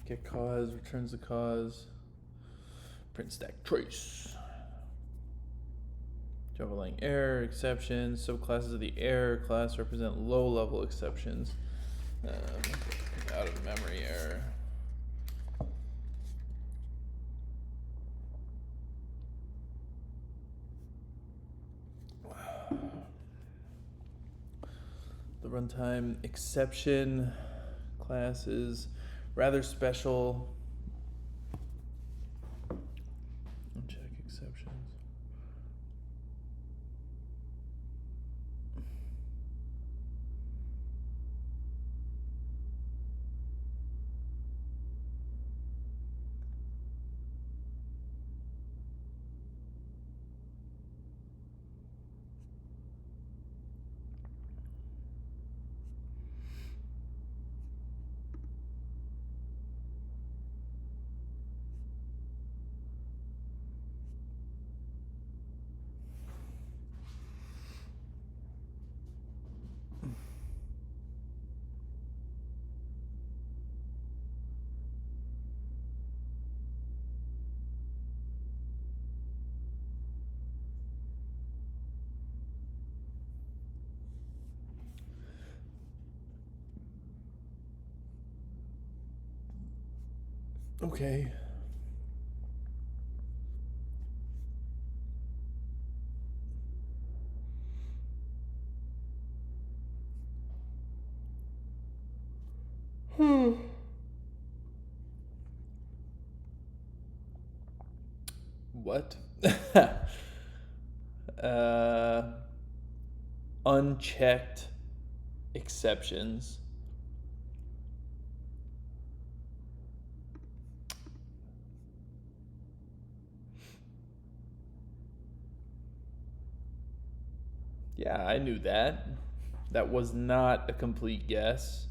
Get cause, returns the cause. Print stack trace. Java Lang error, exceptions. Subclasses of the error class represent low-level exceptions. Out of memory error. The runtime exception class is rather special. Uncheck exceptions. Okay. What? uh, Unchecked exceptions. Yeah, I knew that. That was not a complete guess.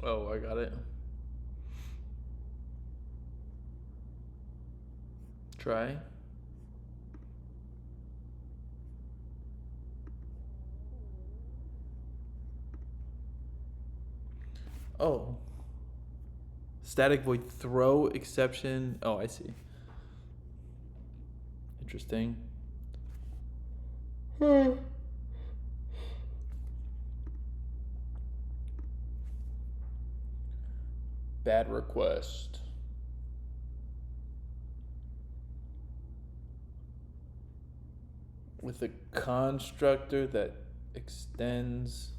Oh, I got it. Try. Oh. Static void throw exception. Oh, I see. Interesting. Bad request. With a constructor that extends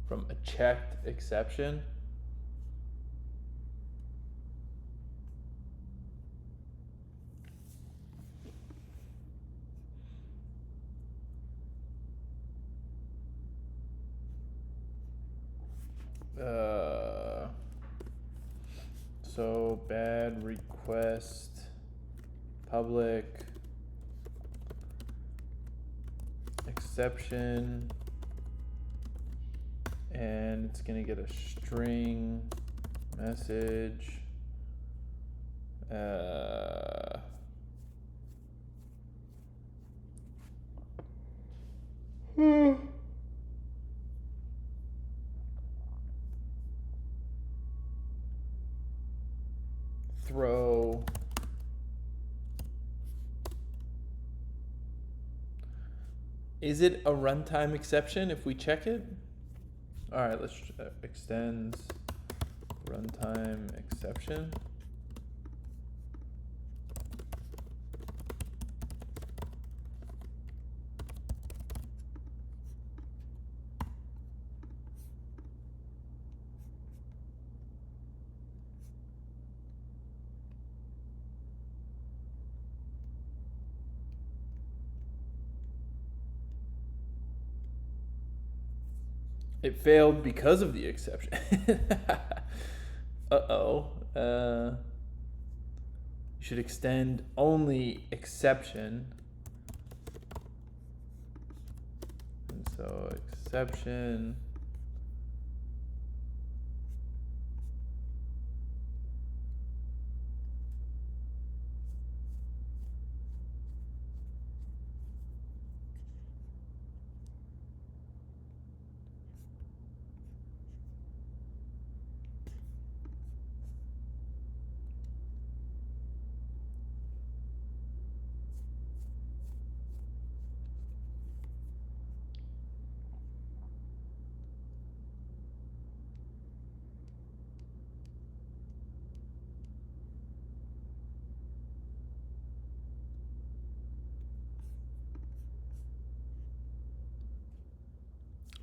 from a checked exception. So bad request public exception, and it's gonna get a string message. Throw Is it a runtime exception if we check it? All right, let's extends runtime exception. It failed because of the exception. Uh-oh. You should extend only exception. And so exception.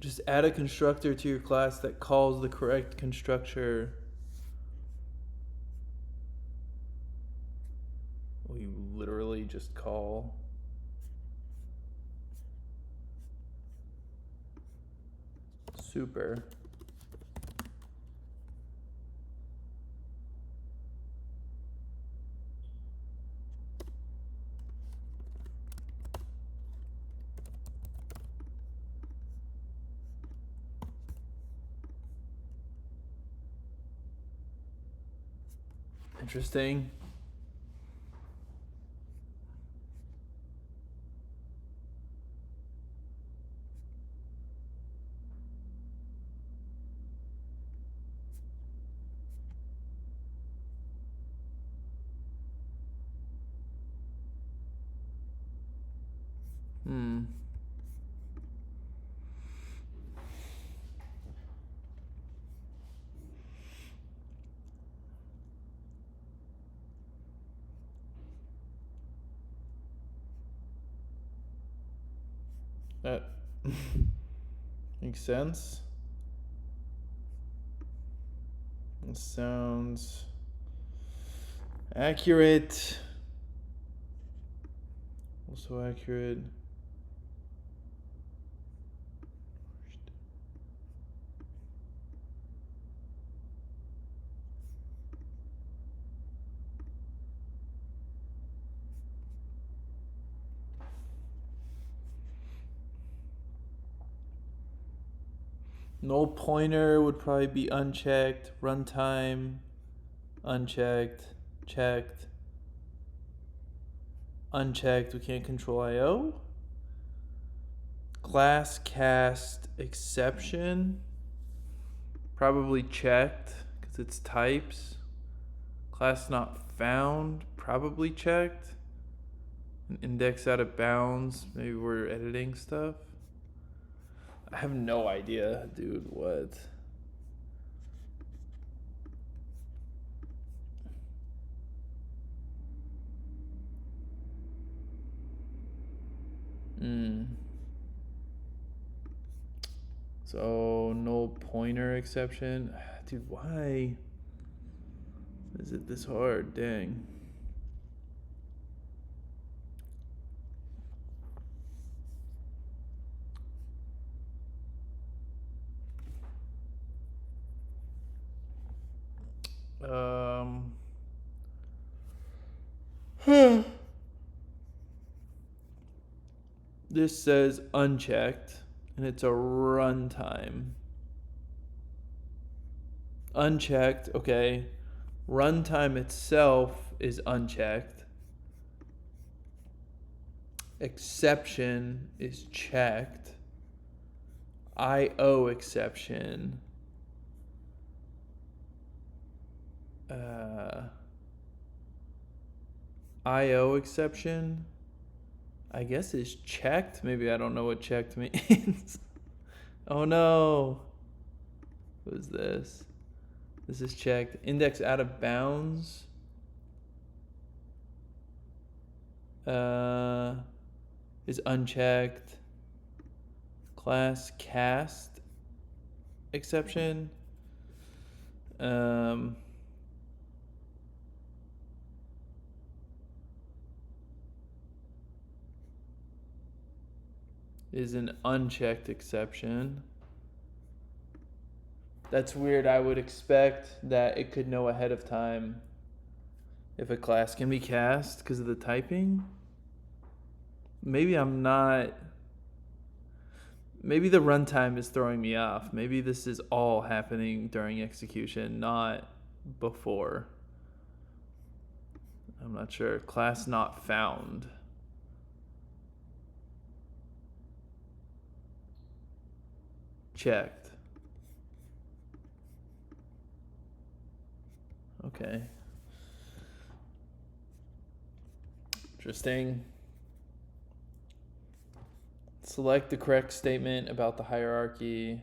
Just add a constructor to your class that calls the correct constructor. Will you literally just call? Super. Interesting. That makes sense. It sounds accurate. Also accurate. Null pointer would probably be unchecked. Runtime, unchecked. Checked. Unchecked. We can't control IO. Class cast exception. Probably checked because it's types. Class not found. Probably checked. An index out of bounds. Maybe we're editing stuff. I have no idea, dude. What? So null pointer exception. Dude, why is it this hard? Dang. This says unchecked, and it's a runtime. Unchecked, okay. Runtime itself is unchecked. Exception is checked. IO exception. IO exception, I guess, is checked. Maybe I don't know what checked means. Oh no. What is this? This is checked. Index out of bounds. Is unchecked. Class cast exception. Is an unchecked exception. That's weird. I would expect that it could know ahead of time if a class can be cast because of the typing. Maybe I'm not. Maybe the runtime is throwing me off. Maybe this is all happening during execution, not before. I'm not sure. Class not found. Checked. Okay. Interesting. Select the correct statement about the hierarchy.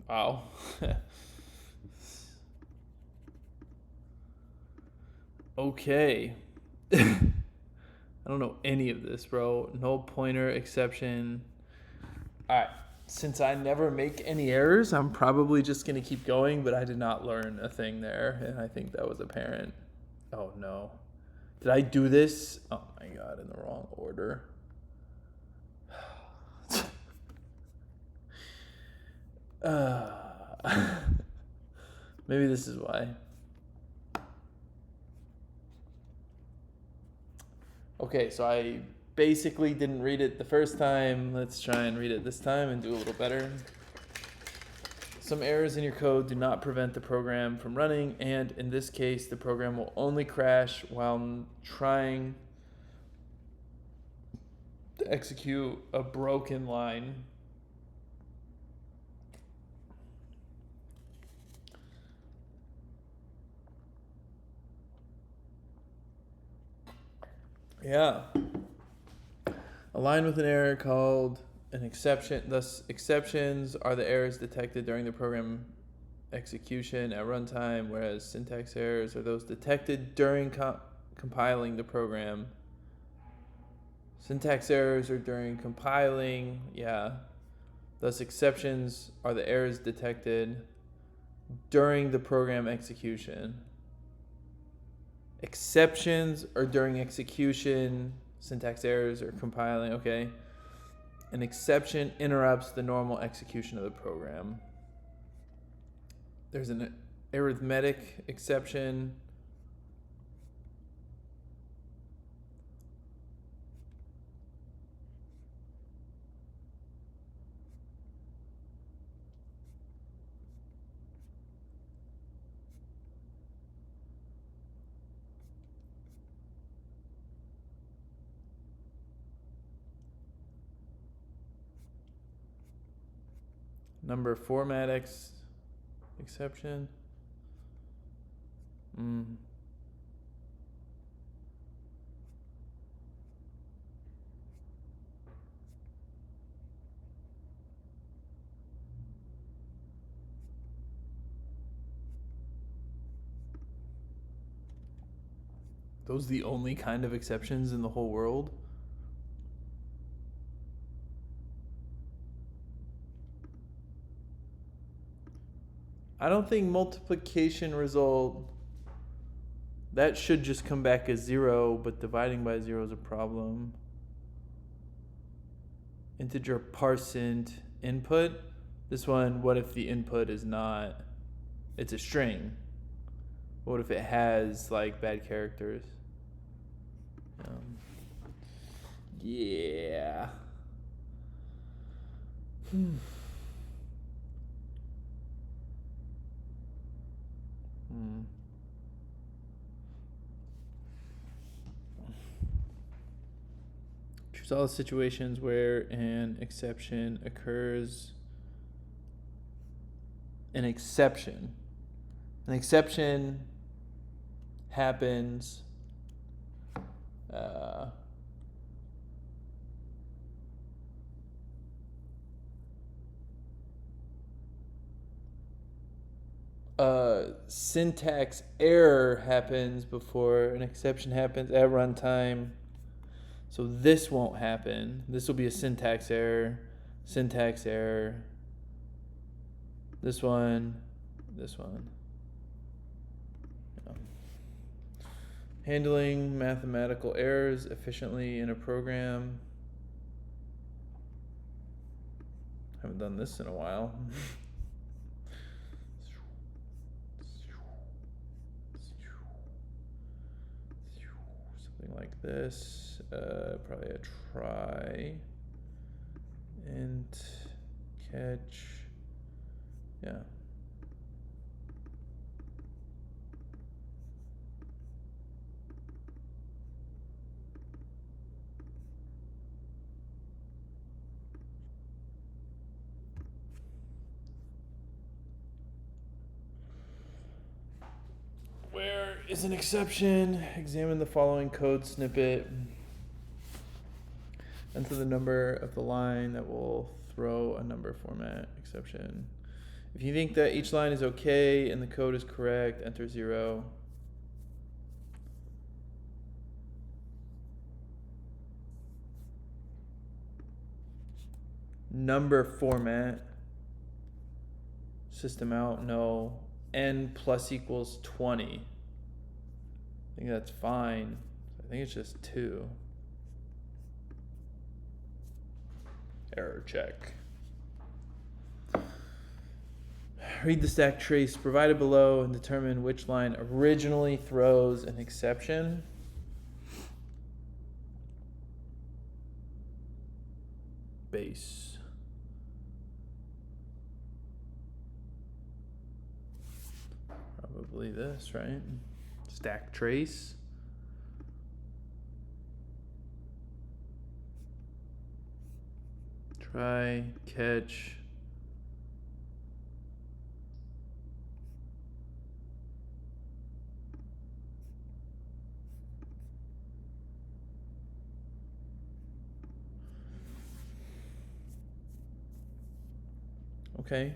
Wow. Okay. I don't know any of this, bro. Null pointer exception. All right. Since I never make any errors, I'm probably just going to keep going, but I did not learn a thing there, and I think that was apparent. Oh, no. Did I do this? Oh, my God, in the wrong order. Maybe this is why. Okay, so I basically didn't read it the first time. Let's try and read it this time and do a little better. Some errors in your code do not prevent the program from running, and in this case, the program will only crash while trying to execute a broken line. Yeah. A line with an error called an exception. Thus, exceptions are the errors detected during the program execution at runtime, whereas syntax errors are those detected during compiling the program. Syntax errors are during compiling. Yeah. Thus, exceptions are the errors detected during the program execution. Exceptions are during execution. Syntax errors are compiling. Okay. An exception interrupts the normal execution of the program. There's an arithmetic exception. Number format exception. Those the only kind of exceptions in the whole world? I don't think multiplication result, that should just come back as 0, but dividing by 0 is a problem. Integer parseInt input. This one, what if the input is not, it's a string? What if it has like bad characters? Yeah. Choose all the situations where an exception occurs. An exception happens syntax error happens before an exception happens at runtime. So this won't happen. This will be a syntax error. This one. Handling mathematical errors efficiently in a program. Haven't done this in a while. Something like this. Probably a try and catch. Yeah. Where is an exception? Examine the following code snippet. Enter the number of the line that will throw a number format exception. If you think that each line is okay and the code is correct, enter 0. Number format. System out, no. N plus equals 20. I think that's fine. I think it's just 2. Error check. Read the stack trace provided below and determine which line originally throws an exception. Base. Probably this, right? Stack trace. Try, catch. Okay.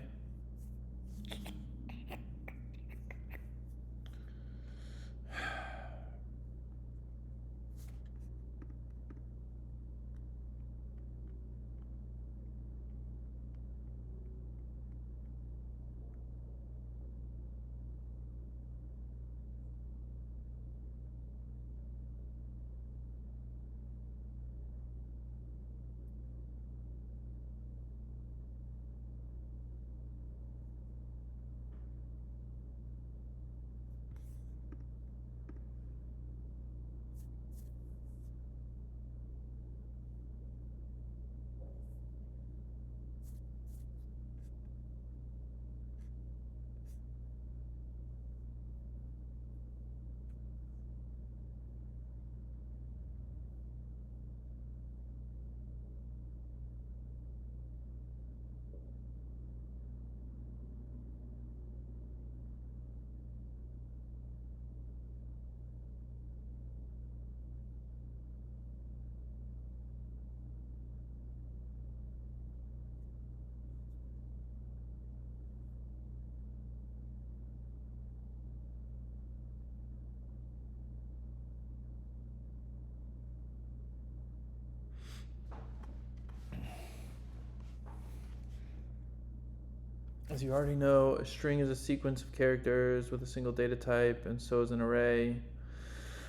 As you already know, a string is a sequence of characters with a single data type, and so is an array.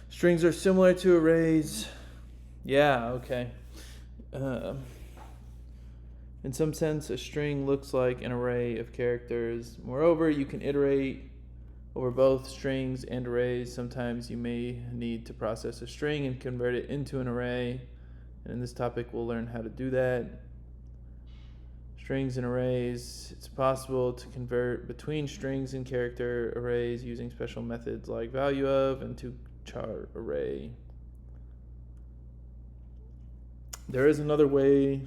Strings are similar to arrays. Yeah, okay. In some sense, a string looks like an array of characters. Moreover, you can iterate over both strings and arrays. Sometimes you may need to process a string and convert it into an array. And in this topic, we'll learn how to do that. Strings and arrays. It's possible to convert between strings and character arrays using special methods like value of and tochar array. There is another way.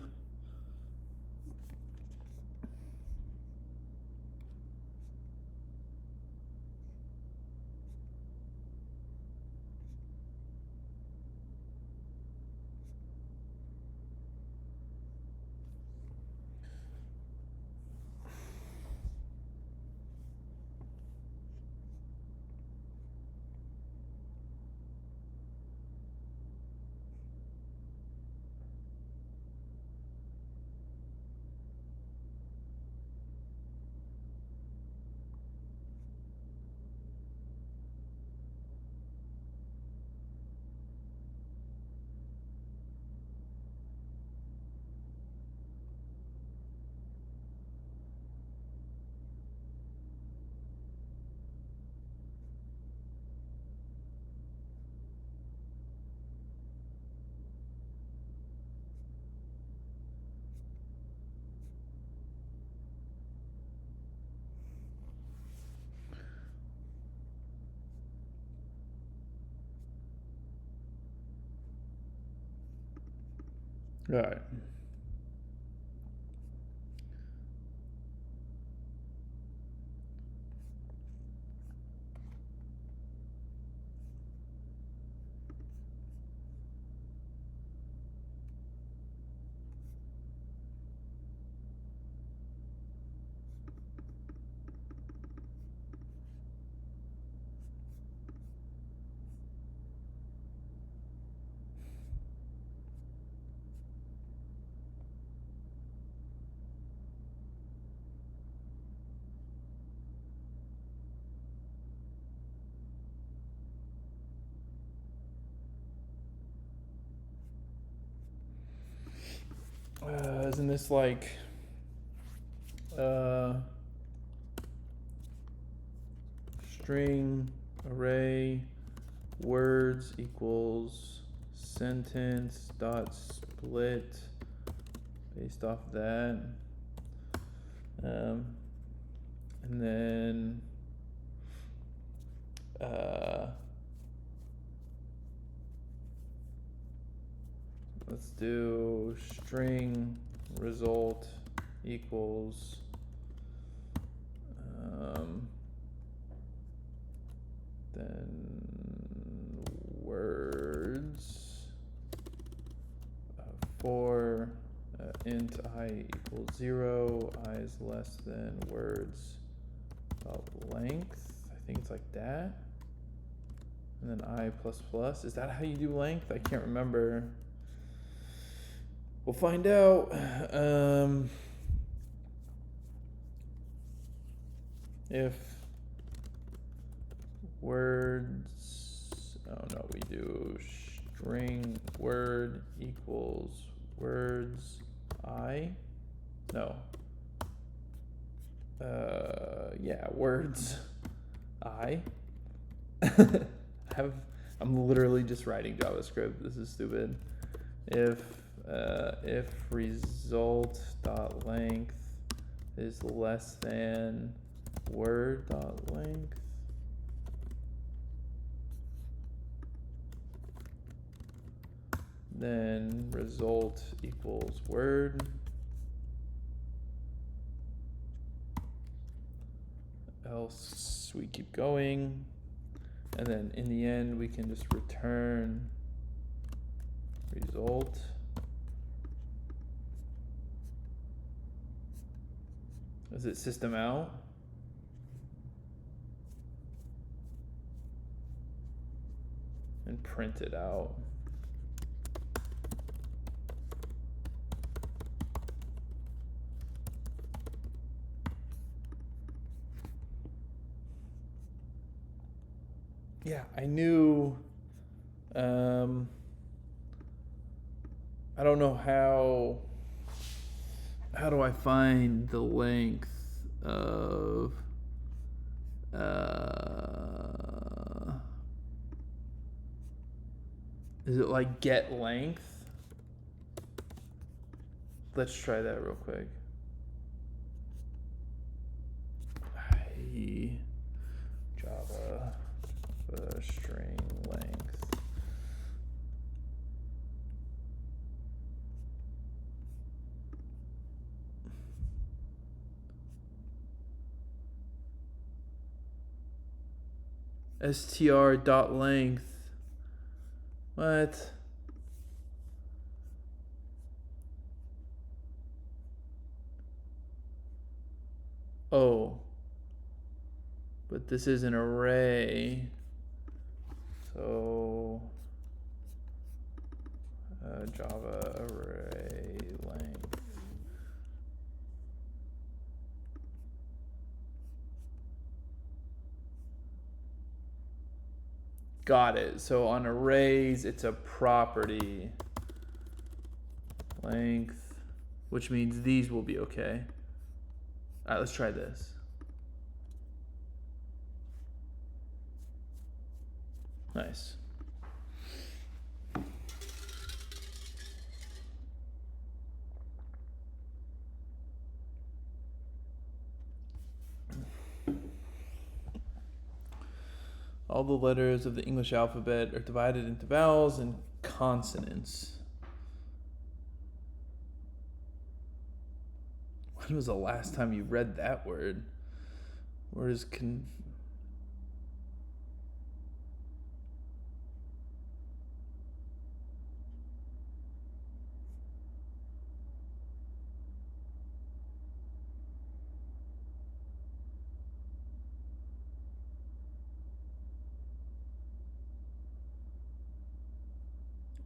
All right. Isn't this like string array words equals sentence dot split based off that, and then let's do string result equals then words for int I equals 0, I is less than words length. I think it's like that. And then I plus plus. Is that how you do length? I can't remember. We'll find out. If words, oh no, we do string word equals words I. No. Yeah, words I. I'm literally just writing JavaScript. This is stupid. If result dot length is less than word dot length, then result equals word. Else we keep going, and then in the end we can just return result. Is it system out? And print it out. Yeah, I knew, I don't know how do I find the length of, is it like get length? Let's try that real quick. Java string length. str.length. What? Oh. But this is an array. So Java array length. Got it. So on arrays, it's a property length, which means these will be okay. All right, let's try this. Nice. All the letters of the English alphabet are divided into vowels and consonants. When was the last time you read that word? Where is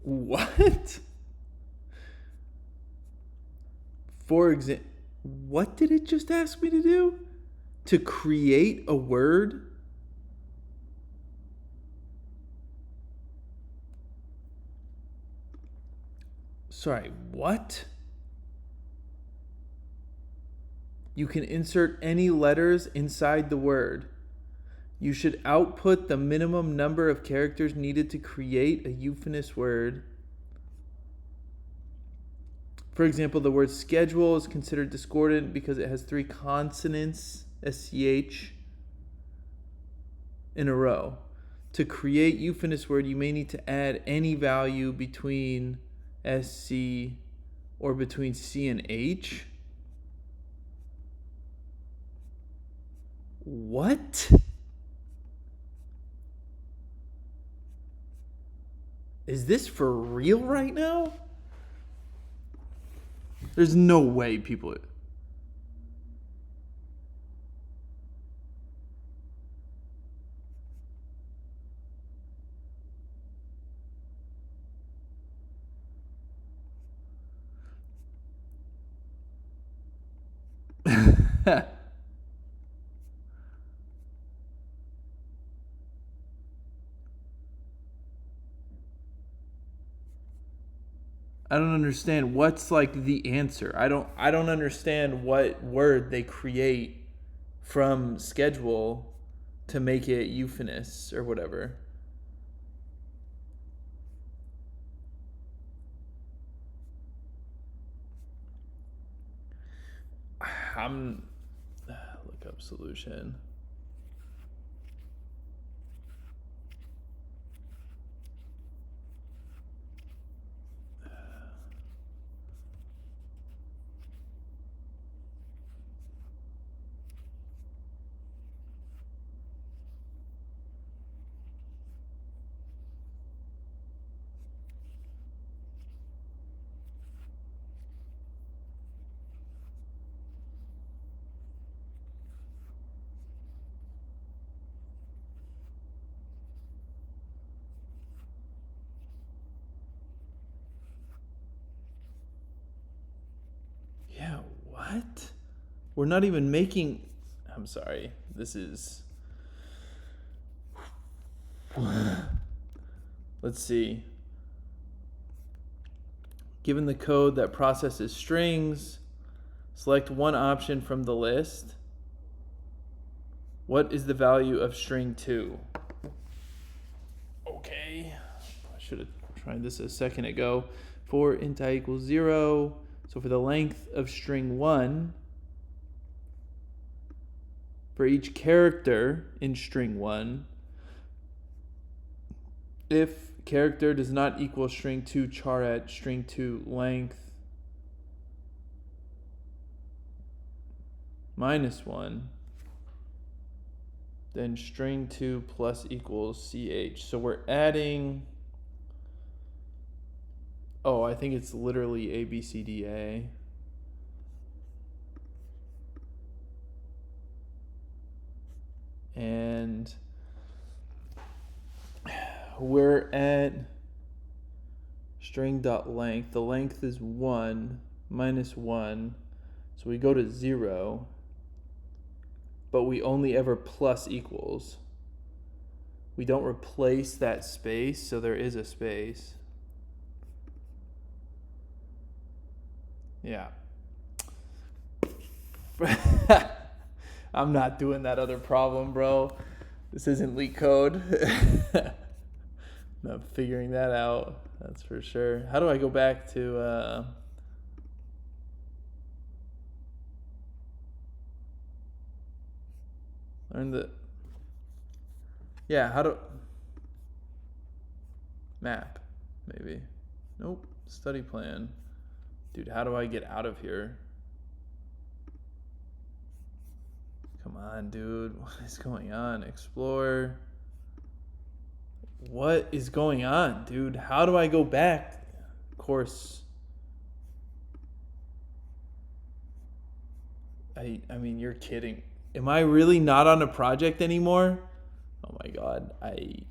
What? For example, what did it just ask me to do? To create a word? Sorry, what? You can insert any letters inside the word. You should output the minimum number of characters needed to create a euphonous word. For example, the word schedule is considered discordant because it has 3 consonants, SCH, in a row. To create euphonous word, you may need to add any value between SC or between C and H. What? Is this for real right now? There's no way people... I don't understand what's like the answer. I don't understand what word they create from schedule to make it euphonous or whatever. I'm look up solution. Yeah, what? We're not even making... I'm sorry. This is... Let's see. Given the code that processes strings, select one option from the list. What is the value of string 2? Okay. I should have tried this a second ago. For int I equals 0. So for the length of string 1, for each character in string 1, if character does not equal string 2 char at string 2 length minus 1, then string 2 plus equals ch. So we're adding... Oh, I think it's literally A, B, C, D, A. And we're at string.length. The length is 1 minus 1. So we go to 0. But we only ever plus equals. We don't replace that space, so there is a space. Yeah. I'm not doing that other problem, bro. This isn't LeetCode. I'm figuring that out. That's for sure. How do I go back to... learn the... Yeah, how do... Map, maybe. Nope. Study plan. Dude, how do I get out of here? Come on, dude. What is going on? Explore. What is going on, dude? How do I go back? Course. I mean, you're kidding. Am I really not on a project anymore? Oh my god. I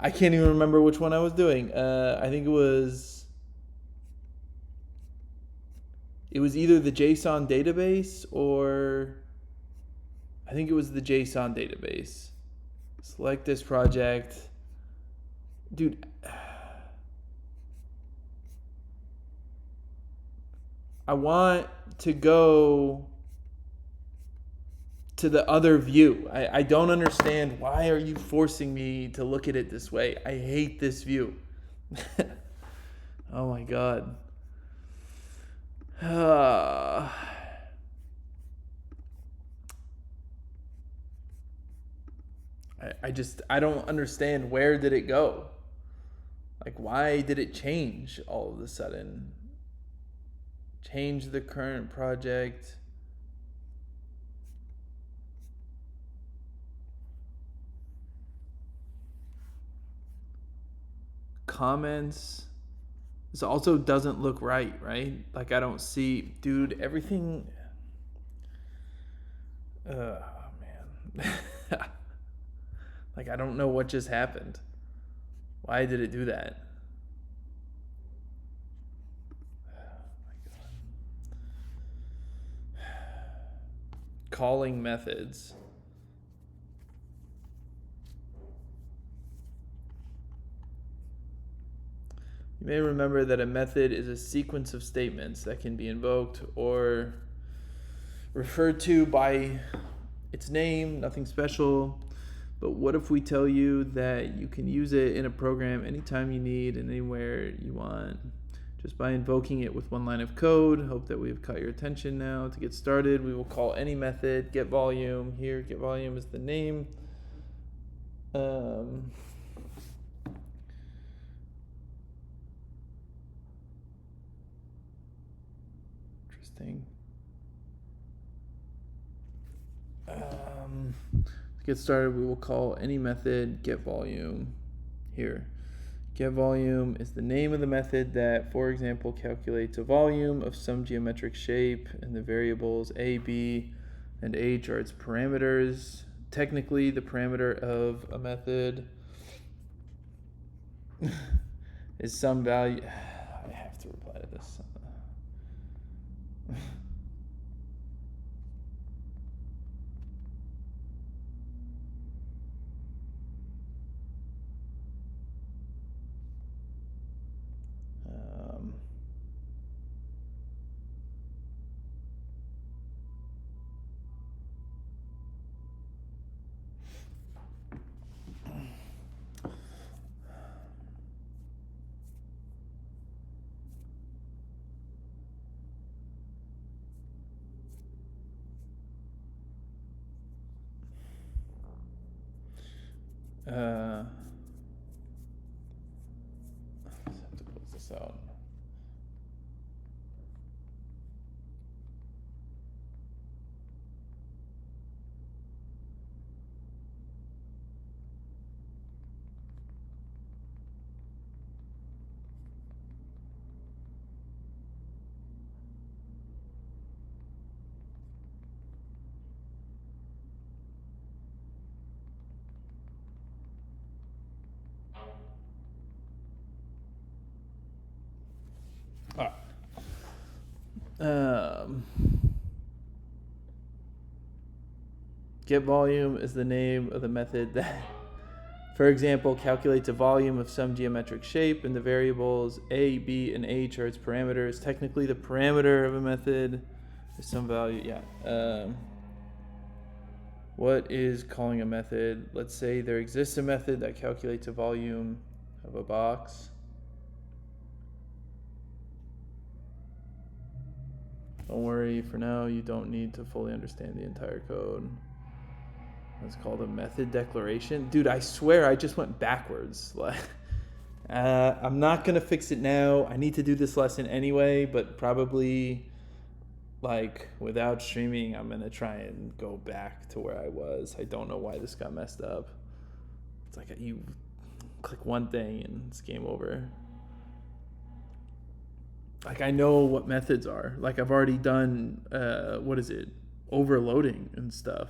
can't even remember which one I was doing. I think it was either the JSON database or I think it was the JSON database. Select this project. Dude, I want to go to the other view. I don't understand. Why are you forcing me to look at it this way? I hate this view. Oh my god. I don't understand. Where did it go? Like, why did it change all of a sudden? Change the current project. Comments. This also doesn't look right? Like, I don't see, dude, everything. Oh, man. Like, I don't know what just happened. Why did it do that? Calling methods. You may remember that a method is a sequence of statements that can be invoked or referred to by its name, nothing special. But what if we tell you that you can use it in a program anytime you need and anywhere you want, just by invoking it with one line of code? Hope that we've caught your attention now. To get started, we will call any method getVolume. Here, getVolume is the name. Interesting. To get started, we will call any method getVolume. Here, getVolume is the name of the method that, for example, calculates a volume of some geometric shape, and the variables a, b, and h are its parameters. Technically, the parameter of a method is some value. I have to reply to this. Let's have to close this out. getVolume is the name of the method that, for example, calculates a volume of some geometric shape, and the variables a, b, and h are its parameters. Technically, the parameter of a method is some value. Yeah. What is calling a method? Let's say there exists a method that calculates a volume of a box. Don't worry, for now you don't need to fully understand the entire code. It's called a method declaration. Dude, I swear I just went backwards. I'm not going to fix it now. I need to do this lesson anyway, but probably like without streaming, I'm going to try and go back to where I was. I don't know why this got messed up. It's like you click one thing and it's game over. Like I know what methods are. Like I've already done, overloading and stuff.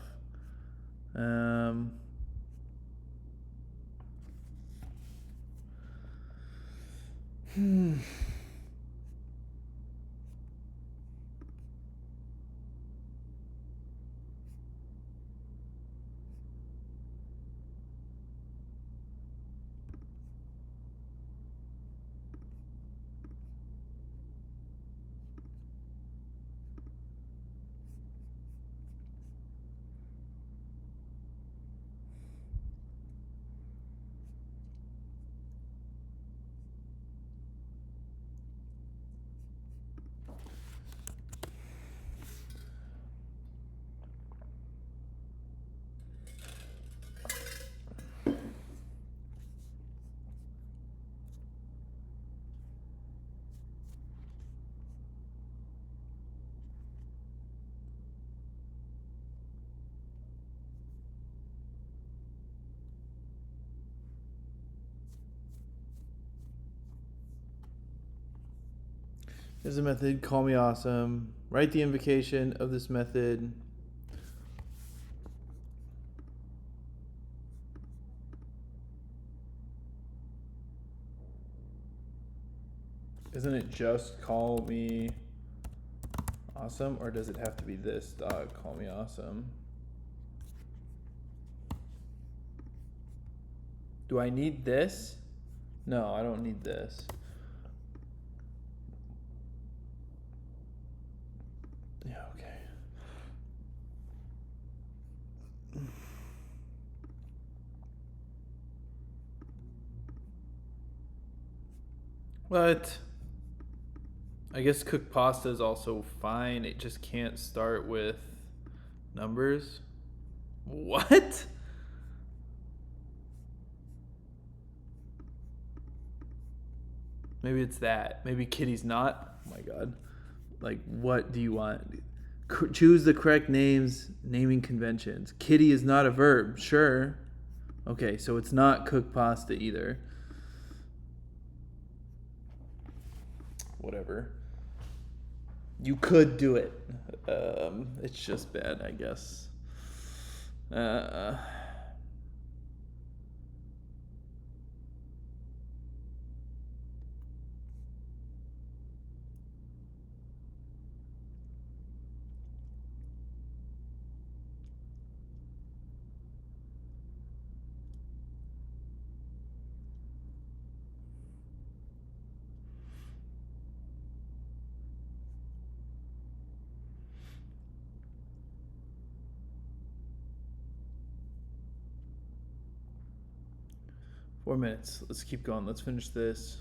Here's a method, call me awesome. Write the invocation of this method. Isn't it just call me awesome, or does it have to be this dot call me awesome? Do I need this? No, I don't need this. Yeah, okay. What? I guess cooked pasta is also fine. It just can't start with numbers. What? Maybe it's that. Maybe Kitty's not. Oh my god. Like, what do you want? Choose the correct naming conventions. Kitty is not a verb. Sure. Okay, so it's not cooked pasta either. Whatever. You could do it. It's just bad, I guess. 4 minutes. Let's keep going. Let's finish this.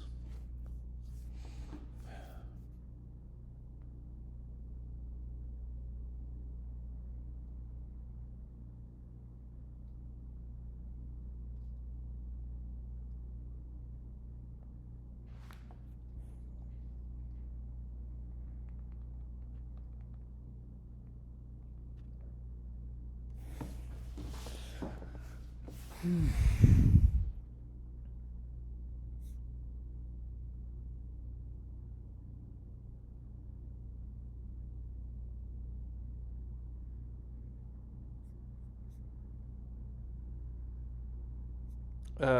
Oh my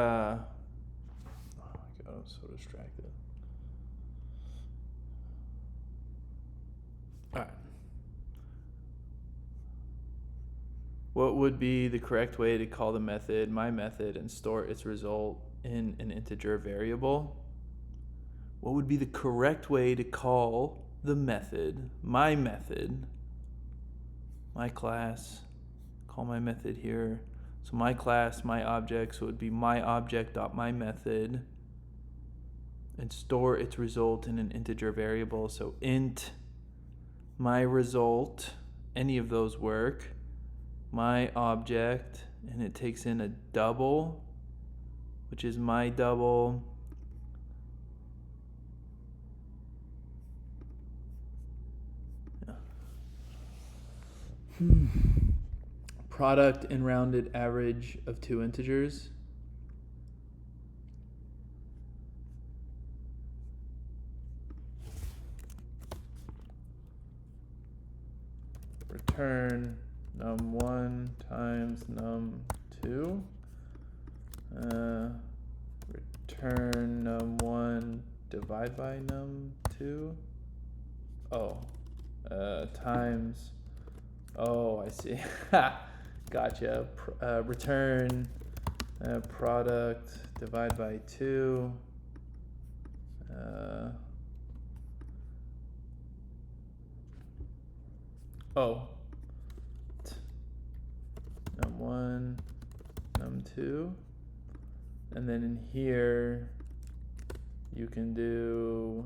god, I'm so distracted. Alright. What would be the correct way to call the method, my method, and store its result in an integer variable? What would be the correct way to call the method, my class, call my method here. So my class, my object, so it would be my object.myMethod, and store its result in an integer variable. So int my result, any of those work, my object, and it takes in a double, which is my double, Product and rounded average of two integers. Return num1 times num2. Return num1 divide by num2. Oh, times. Oh, I see. Gotcha. Return product divide by 2. Num1, num2. And then in here, you can do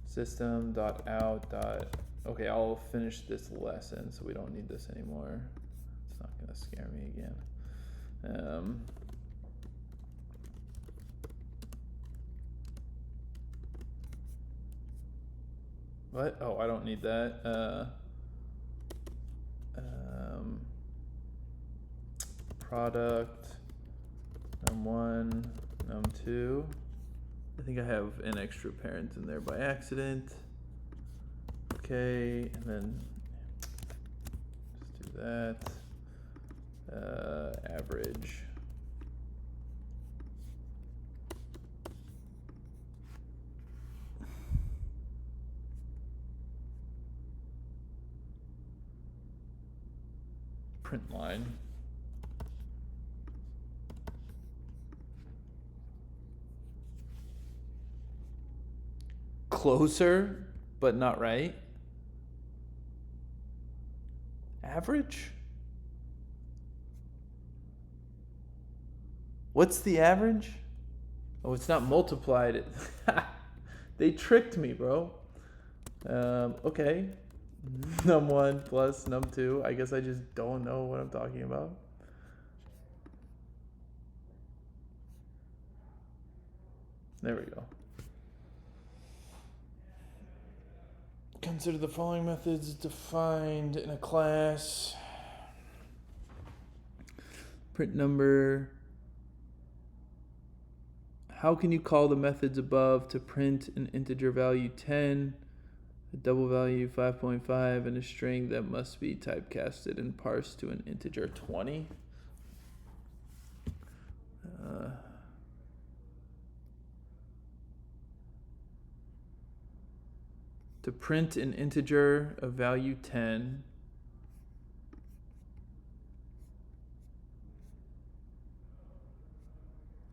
system.out. Okay, I'll finish this lesson, so we don't need this anymore. It's not gonna scare me again. What? Oh, I don't need that. Product num1, num2. I think I have an extra parent in there by accident. Okay, and then just do that. Average. Print line. Closer, but not right. Average? What's the average? Oh, it's not multiplied. They tricked me, bro. Okay. Num1 plus num2. I guess I just don't know what I'm talking about. There we go. Consider the following methods defined in a class. Print number. How can you call the methods above to print an integer value 10, a double value 5.5, and a string that must be typecasted and parsed to an integer 20? To print an integer of value 10,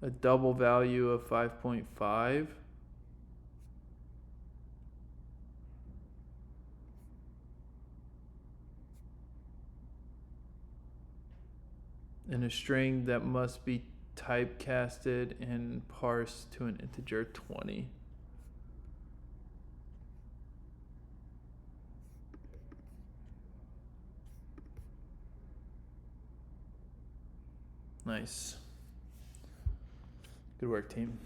a double value of 5.5, and a string that must be typecasted and parsed to an integer 20. Nice. Good work, team.